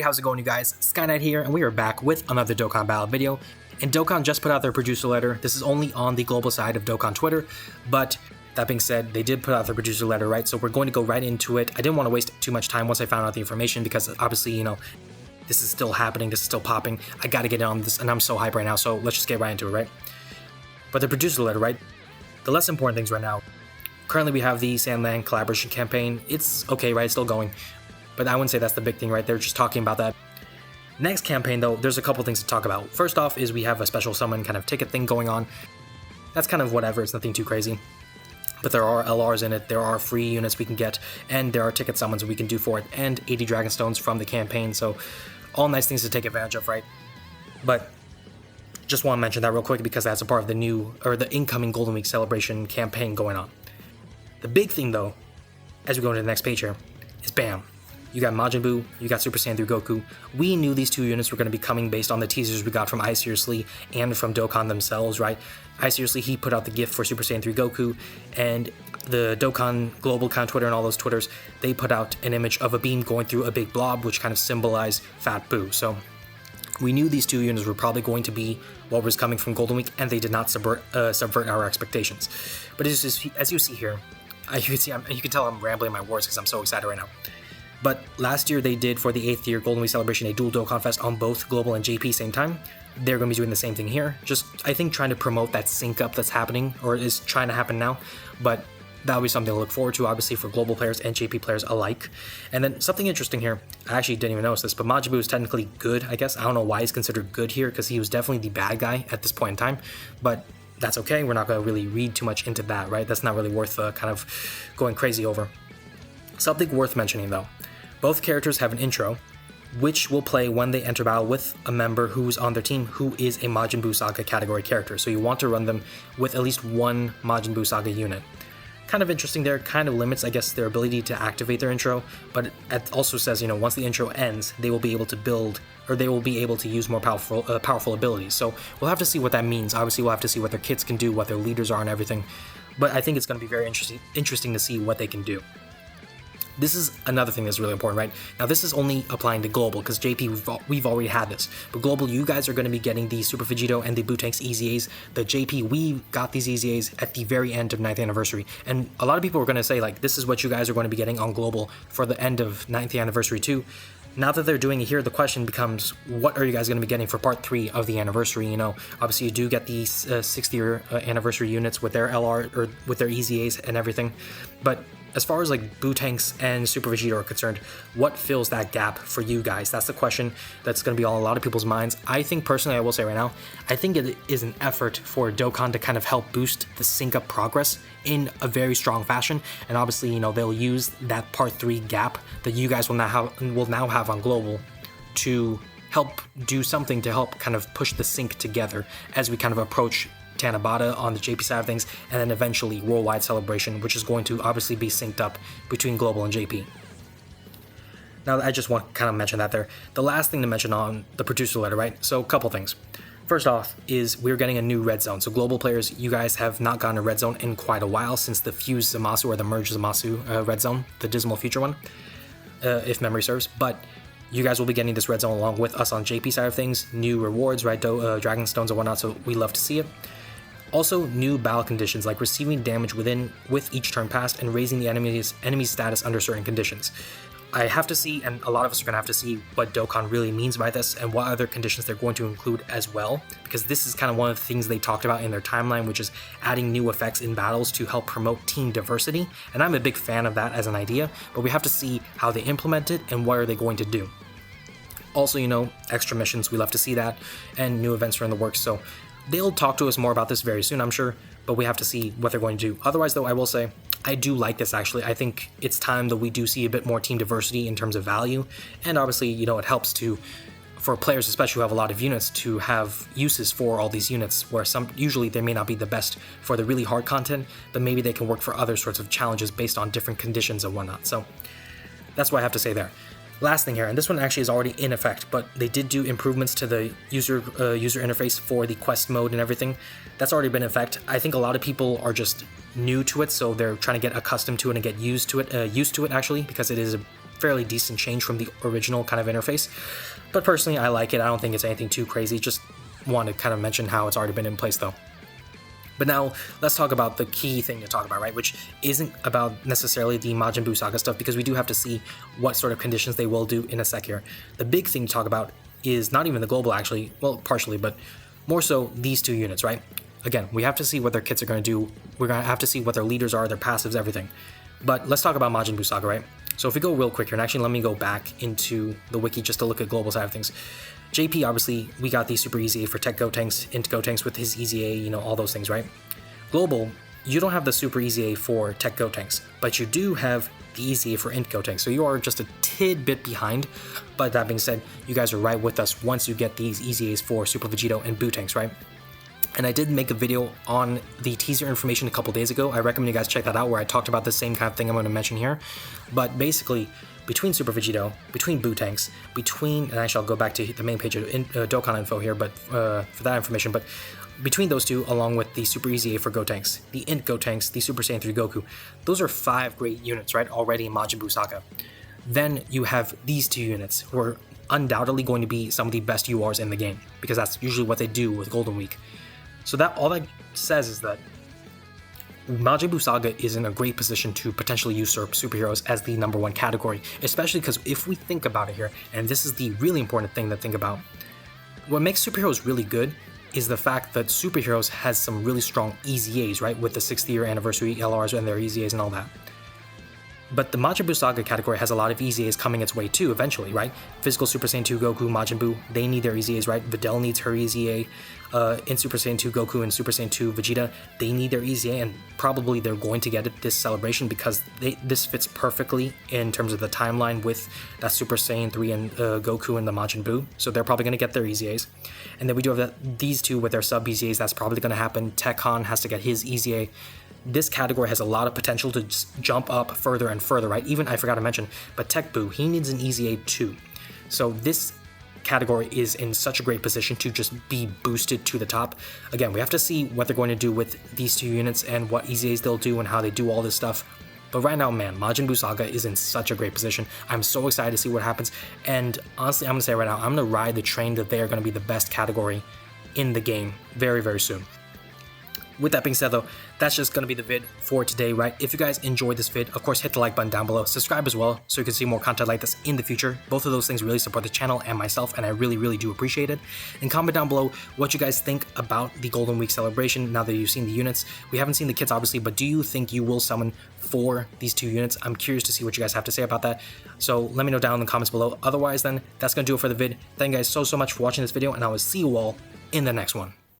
how's it going, you guys? Skyknight here, and we are back with another Dokkan Battle video. And Dokkan just put out their producer letter. This is only on the global side of Dokkan Twitter, but that being said, they did put out their producer letter, right? So we're going to go right into it. I didn't want to waste too much time once I found out the information because obviously, you know, this is still happening, this is still popping. I gotta get on this, and I'm so hyped right now, so let's just get right into it, right? But the producer letter, right? The less important things right now. Currently, we have the Sandland collaboration campaign. It's okay, right? It's still going. But I wouldn't say that's the big thing, right? They're just talking about that. Next campaign, though, there's a couple things to talk about. First off is we have a special summon kind of ticket thing going on. That's kind of whatever, it's nothing too crazy. But there are LRs in it, there are free units we can get, and there are ticket summons we can do for it, and 80 Dragon Stones from the campaign, so all nice things to take advantage of, right? But just want to mention that real quick because that's a part of the new, or the incoming Golden Week celebration campaign going on. The big thing, though, as we go into the next page here, is BAM! You got Majin Buu, you got Super Saiyan 3 Goku. We knew these two units were going to be coming based on the teasers we got from I Seriously and from Dokkan themselves, right? I Seriously, he put out the gift for Super Saiyan 3 Goku, and the Dokkan Global kind of Twitter and all those Twitters, they put out an image of a beam going through a big blob, which kind of symbolized Fat Buu. So we knew these two units were probably going to be what was coming from Golden Week, and they did not subvert our expectations. But as you see here, you can tell I'm rambling my words because I'm so excited right now. But last year they did, for the 8th year Golden Week celebration, a dual Dokkan Fest on both Global and JP same time. They're going to be doing the same thing here. Just, I think, trying to promote that sync up that's happening, or is trying to happen now. But that'll be something to look forward to, obviously, for Global players and JP players alike. And then something interesting here, I actually didn't even notice this, but Majin Buu is technically good, I guess. I don't know why he's considered good here, because he was definitely the bad guy at this point in time. But that's okay, we're not going to really read too much into that, right? That's not really worth kind of going crazy over. Something worth mentioning, though. Both characters have an intro, which will play when they enter battle with a member who's on their team who is a Majin Buu Saga category character. So you want to run them with at least one Majin Buu Saga unit. Kind of interesting there, kind of limits, I guess, their ability to activate their intro, but it also says, you know, once the intro ends, they will be able to build, or they will be able to use more powerful abilities. So we'll have to see what that means. Obviously, we'll have to see what their kits can do, what their leaders are and everything, but I think it's going to be very interesting to see what they can do. This is another thing that's really important, right? Now, this is only applying to Global, because JP, we've already had this. But Global, you guys are going to be getting the Super Vegito and the Bootank's EZAs. The JP, we got these EZAs at the very end of 9th anniversary. And a lot of people are going to say, like, this is what you guys are going to be getting on Global for the end of 9th anniversary too. Now that they're doing it here, the question becomes, what are you guys going to be getting for part 3 of the anniversary? You know, obviously you do get these 6th year anniversary units with their LR, or with their EZAs and everything. But as far as like Bootanks and Super Vegito are concerned, what fills that gap for you guys? That's the question that's going to be on a lot of people's minds. I think personally, I will say right now, I think it is an effort for Dokkan to kind of help boost the sync up progress in a very strong fashion. And obviously, you know, they'll use that part 3 gap that you guys will now have on Global to help do something to help kind of push the sync together as we kind of approach Tanabata on the JP side of things, and then eventually Worldwide Celebration, which is going to obviously be synced up between Global and JP. Now, I just want to kind of mention that there. The last thing to mention on the producer letter, right? So a couple things. First off is we're getting a new red zone. So Global players, you guys have not gotten a red zone in quite a while since the Fuse Zamasu or the Merge Zamasu red zone, the Dismal Future one, if memory serves. But you guys will be getting this red zone along with us on JP side of things. New rewards, right? Dragon Stones and whatnot, so we love to see it. Also, new battle conditions, like receiving damage with each turn passed and raising the enemy's status under certain conditions. I have to see, and a lot of us are going to have to see what Dokkan really means by this and what other conditions they're going to include as well, because this is kind of one of the things they talked about in their timeline, which is adding new effects in battles to help promote team diversity, and I'm a big fan of that as an idea, but we have to see how they implement it and what are they going to do. Also, you know, extra missions, we love to see that, and new events are in the works, so they'll talk to us more about this very soon, I'm sure, but we have to see what they're going to do. Otherwise, though, I will say, I do like this, actually. I think it's time that we do see a bit more team diversity in terms of value, and obviously, you know, it helps for players, especially who have a lot of units, to have uses for all these units, where usually they may not be the best for the really hard content, but maybe they can work for other sorts of challenges based on different conditions and whatnot. So that's what I have to say there. Last thing here, and this one actually is already in effect, but they did do improvements to the user interface for the quest mode and everything. That's already been in effect. I think a lot of people are just new to it, so they're trying to get accustomed to it and get used to it actually, because it is fairly decent change from the original kind of interface. But personally, I like it. I don't think it's anything too crazy. Just want to kind of mention how it's already been in place though. But now let's talk about the key thing to talk about, right? Which isn't about necessarily the Majin Buu Saga stuff, because we do have to see what sort of conditions they will do in a sec here. The big thing to talk about is not even the global actually, well, partially, but more so these two units, right? Again, we have to see what their kits are going to do. We're going to have to see what their leaders are, their passives, everything. But let's talk about Majin Buu Saga, right? So if we go real quick here, and actually let me go back into the wiki just to look at global side of things. JP, obviously, we got the super EZA for Tech Gotenks, Int Gotenks with his EZA, you know, all those things, right? Global, you don't have the super EZA for Tech Gotenks, but you do have the EZA for Int Gotenks, so you are just a tidbit behind. But that being said, you guys are right with us once you get these EZAs for Super Vegito and Bootanks, right? And I did make a video on the teaser information a couple days ago. I recommend you guys check that out, where I talked about the same kind of thing I'm going to mention here. But basically, between Super Vegito, between Bootanks, and I shall go back to the main page of Dokkan info here, but for that information, but between those two, along with the Super EZA for Gotenks, the Int Gotenks, the Super Saiyan 3 Goku, those are 5 great units, right, already in Majin Buu Saga. Then you have these 2 units, who are undoubtedly going to be some of the best URs in the game, because that's usually what they do with Golden Week. So that all that says is that Majin Buu Saga is in a great position to potentially usurp superheroes as the #1 category, especially because if we think about it here, and this is the really important thing to think about, what makes superheroes really good is the fact that superheroes has some really strong EZAs, right, with the 60th year anniversary LRs and their EZAs and all that. But the Majin Buu Saga category has a lot of EZAs coming its way too, eventually, right? Physical Super Saiyan 2 Goku, Majin Buu, they need their EZAs, right? Videl needs her EZA. In Super Saiyan 2 Goku and Super Saiyan 2 Vegeta, they need their EZA, and probably they're going to get it this celebration because this fits perfectly in terms of the timeline with that Super Saiyan 3 and Goku and the Majin Buu. So they're probably going to get their EZAs. And then we do have these two with their sub EZAs. That's probably going to happen. Tekkan has to get his EZA. This category has a lot of potential to just jump up further and further, right? Even, I forgot to mention, but Tech Buu, he needs an EZA too. So this category is in such a great position to just be boosted to the top. Again, we have to see what they're going to do with these 2 units and what EZAs they'll do and how they do all this stuff. But right now, man, Majin Buu Saga is in such a great position. I'm so excited to see what happens. And honestly, I'm going to say right now, I'm going to ride the train that they are going to be the best category in the game very, very soon. With that being said though, that's just going to be the vid for today, right? If you guys enjoyed this vid, of course, hit the like button down below. Subscribe as well so you can see more content like this in the future. Both of those things really support the channel and myself, and I really, really do appreciate it. And comment down below what you guys think about the Golden Week celebration now that you've seen the units. We haven't seen the kits, obviously, but do you think you will summon for these 2 units? I'm curious to see what you guys have to say about that. So let me know down in the comments below. Otherwise, then, that's going to do it for the vid. Thank you guys so much for watching this video, and I will see you all in the next one.